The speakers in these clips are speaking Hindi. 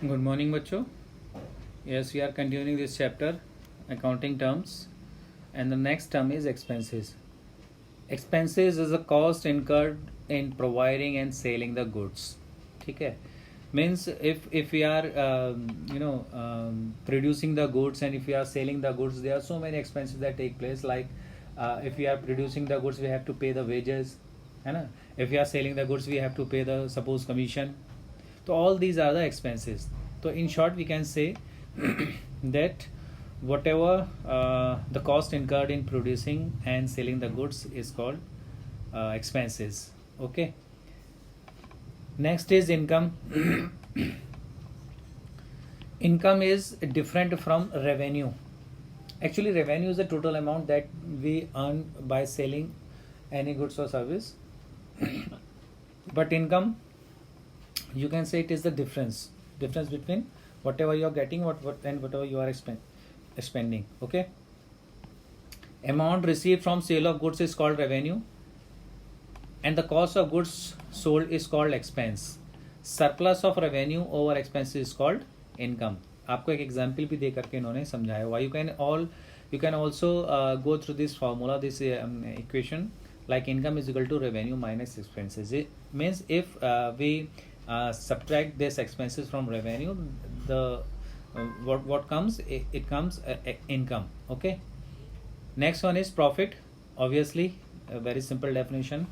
Good morning, बच्चों. Yes, we are continuing this chapter, accounting terms, and the next term is expenses. Expenses is a cost incurred in providing and selling the goods. ठीक है. Means if we are producing the goods and if we are selling the goods, there are so many expenses that take place. Like if we are producing the goods, we have to pay the wages, है ना. If we are selling the goods, we have to pay the suppose commission. So all these are the expenses. So in short, we can say that whatever the cost incurred in producing and selling the goods is called expenses. Okay. Next is income. Income is different from revenue. Actually, revenue is the total amount that we earn by selling any goods or service. But income, you can say it is the difference between whatever you are getting and whatever you are spending. Okay. Amount received from sale of goods is called revenue, and the cost of goods sold is called expense. Surplus of revenue over expenses is called income. आपको एक एग्जाम्पल भी दे करके इन्होंने समझाया हुआ. You can also go through this formula, this equation, like income is equal to revenue minus expenses. It means if we subtract this expenses from revenue, the what comes, it comes income. Okay. Next one is profit. Obviously, a very simple definition.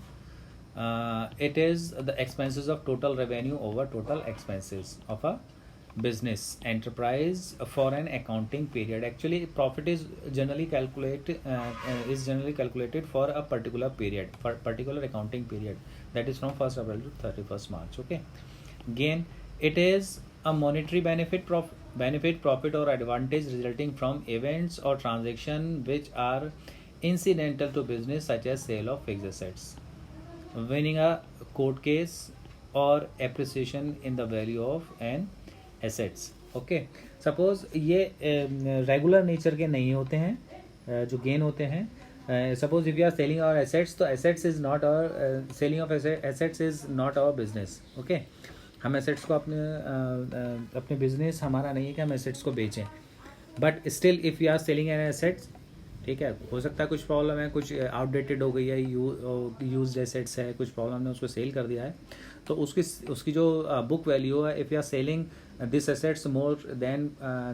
It is the expenses of total revenue over total expenses of a business enterprise for an accounting period. Actually, profit is generally calculated for a particular period, for particular accounting period, that is from 1st April to 31st March. Okay. Gain, it is a monetary benefit, profit or advantage resulting from events or transaction which are incidental to business, such as sale of fixed assets, winning a court case, or appreciation in the value of an assets. Okay. Suppose ये रेगुलर नेचर के नहीं होते हैं जो गेन होते हैं. Suppose if you are selling our assets, तो assets is not our selling of assets is not our business. Okay. हम assets को अपने business हमारा नहीं है कि हम assets को बेचें. But still if you are selling an assets, ठीक है, हो सकता है कुछ प्रॉब्लम है, कुछ आउटडेटेड हो गई है, यूज्ड एसेट्स है, कुछ प्रॉब्लम ने उसको सेल कर दिया है, तो उसकी जो बुक वैल्यू है, if you are selling this assets more than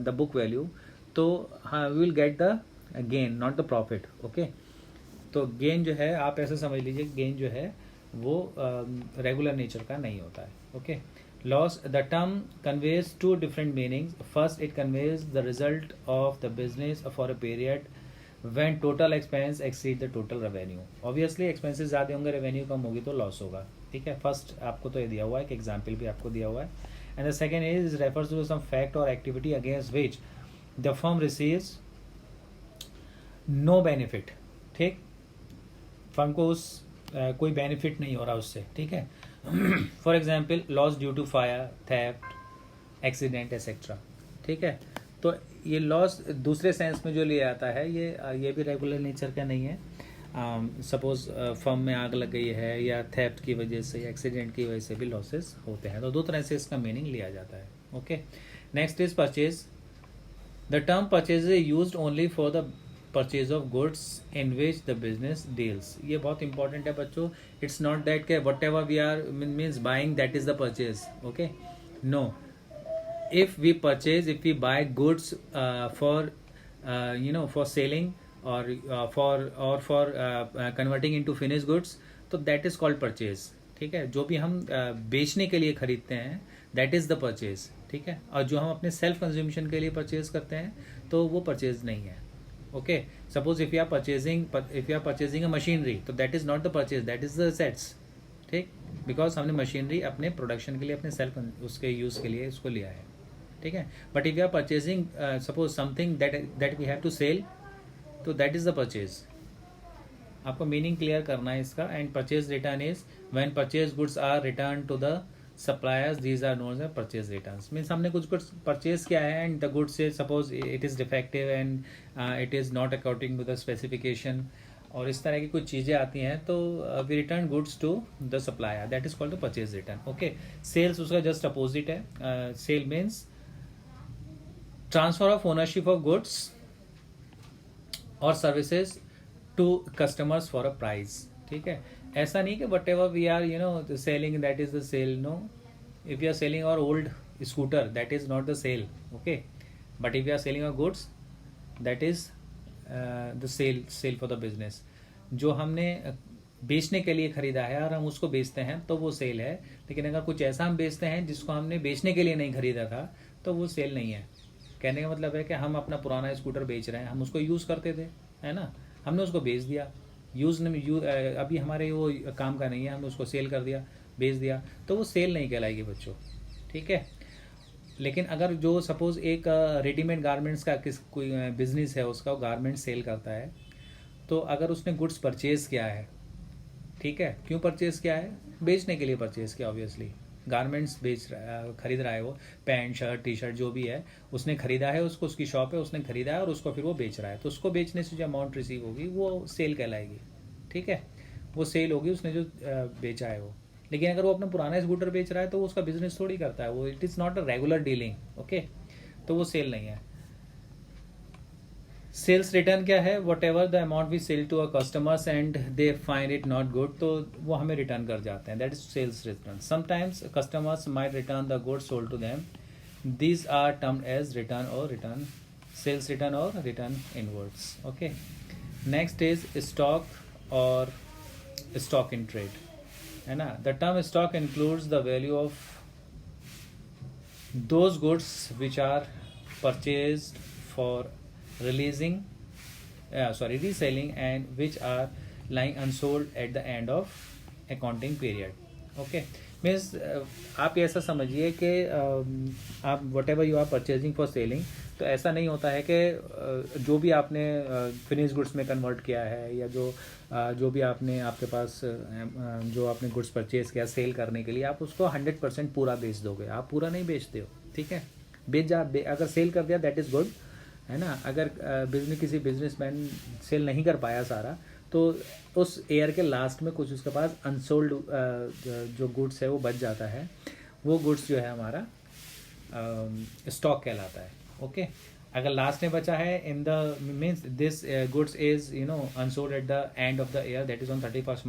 the book value, तो we will get the gain, not the profit. Okay. तो गेन जो है, आप ऐसे समझ लीजिए, गेन जो है वो रेगुलर नेचर का नहीं होता है. Okay. Loss, the term conveys two different meanings. First, it conveys the result of the business for a period when total expense exceed the total revenue. Obviously expenses ज़्यादा होंगे, revenue कम होगी, तो loss होगा. ठीक है. First आपको तो ये दिया हुआ है, एक example भी आपको दिया हुआ है. And the second is refers to some fact or activity against which the firm receives no benefit. ठीक. फर्म को उस कोई बेनिफिट नहीं हो रहा उससे. ठीक है. For example, loss due to fire, theft, accident etcetera. ठीक है. तो ये लॉस दूसरे सेंस में जो लिया आता है, ये भी रेगुलर नेचर का नहीं है. सपोज फर्म में आग लग गई है, या थेफ्ट की वजह से, या एक्सीडेंट की वजह से भी लॉसेस होते हैं. तो दो तरह से इसका मीनिंग लिया जाता है. Okay. Next is purchase. The term purchase is used only for the purchase of goods in which the business deals. ये बहुत इंपॉर्टेंट है बच्चों. इट्स नॉट दैट के whatever we are means buying, that is the purchase. Okay. No. If we buy goods for selling, or for converting into finished goods, तो that is called purchase. ठीक है. जो भी हम बेचने के लिए खरीदते हैं, that is the purchase. ठीक है. और जो हम अपने सेल्फ कंज्यूमेशन के लिए परचेज करते हैं, तो वो परचेज नहीं है. Okay. Suppose if you are purchasing a machinery, तो that is not the purchase, that is the sets. ठीक. बिकॉज हमने मशीनरी अपने प्रोडक्शन के लिए, अपने सेल्फ उसके यूज़ के लिए उसको लिया है. ठीक है. But if you are purchasing suppose something that we have to sell, तो दैट इज द परचेज. आपको मीनिंग क्लियर करना है इसका. And purchase return is when purchase goods are return to the suppliers, these are known as purchase returns. Means हमने कुछ गुड्स परचेज किया है, एंड द गुड्स से suppose it is defective and it is not according to the specification, और इस तरह की कुछ चीज़ें आती हैं तो we return goods to the supplier, that is called the purchase return. Okay, sales उसका जस्ट अपोजिट है. Sale means transfer of ownership of goods और services to customers for a price. ठीक है, ऐसा नहीं कि whatever we are selling that is the sale. No, if you are selling our old scooter, that is not the sale. Okay, but if you are selling our goods, that is the sale for the business. जो हमने बेचने के लिए खरीदा है और हम उसको बेचते हैं तो वो सेल है. लेकिन अगर कुछ ऐसा हम बेचते हैं जिसको हमने बेचने के लिए नहीं खरीदा था तो वो सेल नहीं है. कहने का मतलब है कि हम अपना पुराना स्कूटर बेच रहे हैं, हम उसको यूज़ करते थे, है ना, हमने उसको बेच दिया. अभी हमारे वो काम का नहीं है, हमने उसको सेल कर दिया, बेच दिया, तो वो सेल नहीं कहलाएगी बच्चों. ठीक है. लेकिन अगर जो सपोज एक रेडीमेड गारमेंट्स का कोई बिजनेस है, उसका गारमेंट सेल करता है, तो अगर उसने गुड्स परचेज किया है, ठीक है, क्यों परचेज किया है? बेचने के लिए परचेज किया. ऑब्वियसली गारमेंट्स खरीद रहा है, वो पैंट शर्ट टी शर्ट जो भी है उसने खरीदा है, उसको उसकी शॉप है, उसने खरीदा है और उसको फिर वो बेच रहा है. तो उसको बेचने से जो अमाउंट रिसीव होगी वो सेल कहलाएगी. ठीक है, वो सेल होगी उसने जो बेचा है वो. लेकिन अगर वो अपना पुराना स्कूटर बेच रहा है तो वो उसका बिजनेस थोड़ी करता है, वो it is not a regular dealing. Okay, तो वो सेल नहीं है. सेल्स रिटर्न क्या है? Whatever the amount we sell to a customers and they find it not good, तो वो हमें रिटर्न कर जाते हैं. That is sales return. Sometimes customers might return the goods sold to them. These are termed as return or return, sales return or return inwards. Okay, next is stock or stock in trade, है ना. The term stock includes the value of those goods which are purchased for reselling and which are lying unsold at the end of accounting period. Okay, means आप ऐसा समझिए कि आप whatever you are purchasing for selling, तो ऐसा नहीं होता है कि जो भी आपने फिनिश गुड्स में कन्वर्ट किया है या जो भी आपने आपके पास जो आपने गुड्स परचेज किया सेल करने के लिए, आप उसको 100% पूरा बेच दोगे. आप पूरा नहीं बेचते हो. ठीक है, अगर सेल कर दिया दैट इज़ गुड, है ना. अगर किसी बिजनेसमैन सेल नहीं कर पाया सारा, तो उस ईयर के लास्ट में कुछ उसके पास अनसोल्ड जो गुड्स है वो बच जाता है. वो गुड्स जो है हमारा स्टॉक कहलाता है. ओके, अगर लास्ट में बचा है in the means this goods is unsold at the end of the year, that is on 31st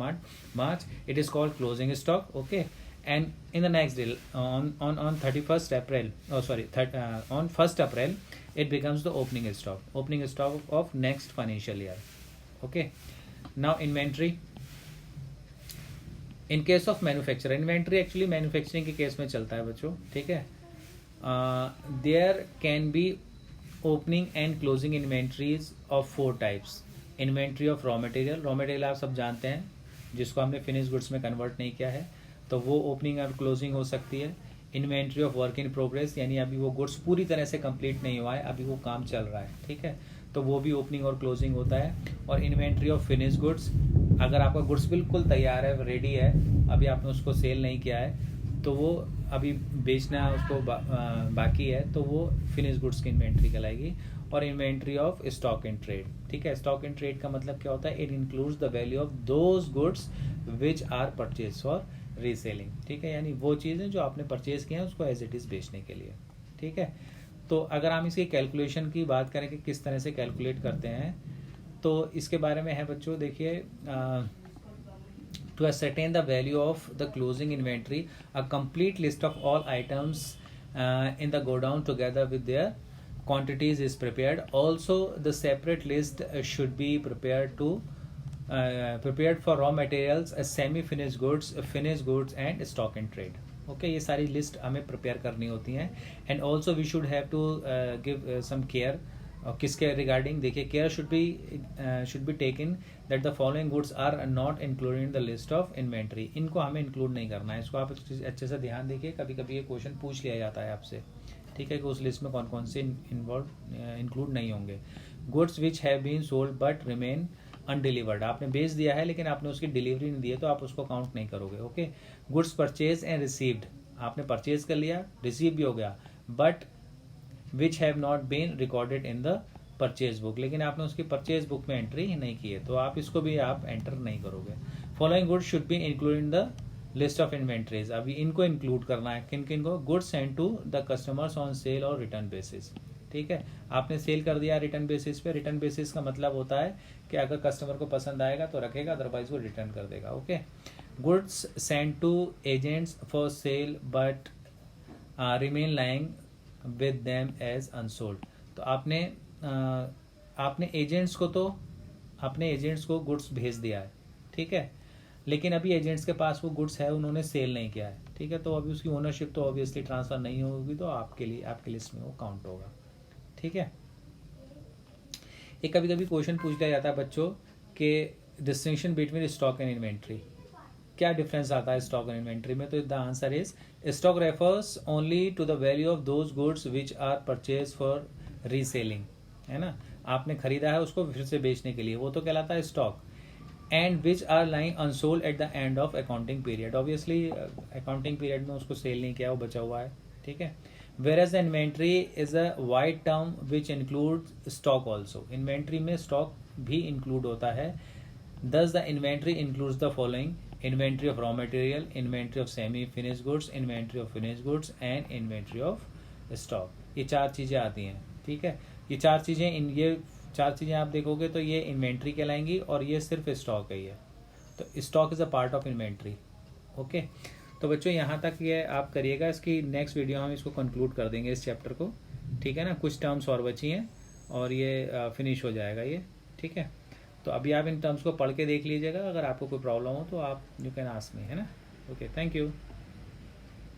March, it is called closing stock. Okay, and in the next day on 31st April, on 1st April it becomes the opening stock of next financial year. Okay, now inventory. In case of manufacturer, inventory actually manufacturing के केस में चलता है बच्चों. ठीक है, there can be opening and closing inventories of 4 types. Inventory of raw material आप सब जानते हैं, जिसको हमने फिनिश गुड्स में कन्वर्ट नहीं किया है, तो वो ओपनिंग और क्लोजिंग हो सकती है. Inventory of work in progress, यानी अभी वो गुड्स पूरी तरह से कंप्लीट नहीं हुआ है, अभी वो काम चल रहा है. ठीक है, तो वो भी ओपनिंग और क्लोजिंग होता है. और इन्वेंट्री ऑफ फिनिश गुड्स, अगर आपका गुड्स बिल्कुल तैयार है, रेडी है, अभी आपने उसको सेल नहीं किया है, तो वो अभी बेचना उसको बाकी है, तो वो फिनिश गुड्स की इन्वेंट्री कहलाएगी. और inventory of stock in trade. ठीक है, स्टॉक इन ट्रेड का मतलब क्या होता है? It includes the value of those goods which are purchase for reselling. ठीक है, यानी वो चीज़ें जो आपने परचेज किए हैं उसको एज इट इज़ बेचने के लिए. ठीक है, तो अगर हम इसकी कैलकुलेशन की बात करें कि किस तरह से कैलकुलेट करते हैं, तो इसके बारे में है बच्चों. देखिए, to ascertain the value of the closing inventory, a complete list of all items in the godown together with their quantities is prepared. Also the separate list should be prepared for raw materials, semi-finished goods, finished goods and stock in trade. Okay, ये सारी लिस्ट हमें प्रिपेयर करनी होती हैं. And also we should have to give some care. किसके रिगार्डिंग? देखिए, care should be taken that the following goods are not included in the list of inventory. इनको हमें इंक्लूड नहीं करना है. इसको आप अच्छे से ध्यान देखिए, कभी कभी ये क्वेश्चन पूछ लिया जाता है आपसे. ठीक है, कि उस लिस्ट में कौन कौन से इंक्लूड नहीं होंगे. Goods which have been sold but remain undelivered, आपने बेच दिया है लेकिन आपने उसकी डिलीवरी नहीं दी है, तो आप उसको काउंट नहीं करोगे. Okay, goods purchase and received, आपने परचेज कर लिया, रिसीव भी हो गया, but which have not been recorded in the purchase book, लेकिन आपने उसकी परचेज बुक में एंट्री नहीं की है, तो आप इसको भी आप एंटर नहीं करोगे। Following goods should be include in the list of inventories, अभी इनको इंक्लूड करना है, किन किन को, goods send to the customers on sale or return basis. ठीक है, आपने सेल कर दिया रिटर्न बेसिस पे, रिटर्न बेसिस का मतलब होता है कि अगर कस्टमर को पसंद आएगा तो रखेगा, अदरवाइज वो रिटर्न कर देगा। Okay, goods send to agents for sale but remain lying with them as unsold, तो आपने एजेंट्स को गुड्स भेज दिया है, ठीक है, लेकिन अभी एजेंट्स के पास वो गुड्स है, उन्होंने सेल नहीं किया है, ठीक है, तो अभी उसकी ओनरशिप तो ऑब्वियसली ट्रांसफर नहीं होगी, तो आपके लिस्ट में वो काउंट होगा। ठीक है, एक कभी कभी क्वेश्चन पूछ लिया जाता है बच्चों कि distinction between stock and inventory, क्या डिफरेंस आता है स्टॉक एंड इन्वेंट्री में, तो the answer is stock refers only to the value of those goods which are purchase for reselling, है ना, आपने खरीदा है उसको फिर से बेचने के लिए, वो तो कहलाता है stock, and which are lying unsold at the end of accounting period, obviously accounting period में उसको सेल नहीं किया, वो बचा हुआ है। ठीक है, whereas the inventory is a wide term which includes stock also, inventory में stock भी include होता है, thus the inventory includes the following: inventory of raw material, inventory of semi finished goods, inventory of finished goods and inventory of stock, ये चार चीज़ें आती हैं। ठीक है, ये चार चीज़ें आप देखोगे तो ये इन्वेंट्री कहलाएंगी, और ये सिर्फ स्टॉक है, ये तो stock is a part of inventory. Okay, तो बच्चों यहाँ तक ये आप करिएगा, इसकी नेक्स्ट वीडियो हम इसको कंक्लूड कर देंगे इस चैप्टर को। ठीक है ना, कुछ टर्म्स और बची हैं और ये फिनिश हो जाएगा ये। ठीक है, तो अभी आप इन टर्म्स को पढ़ के देख लीजिएगा, अगर आपको कोई प्रॉब्लम हो तो आप यू कैन आस्क मी, है ना। Okay, thank you.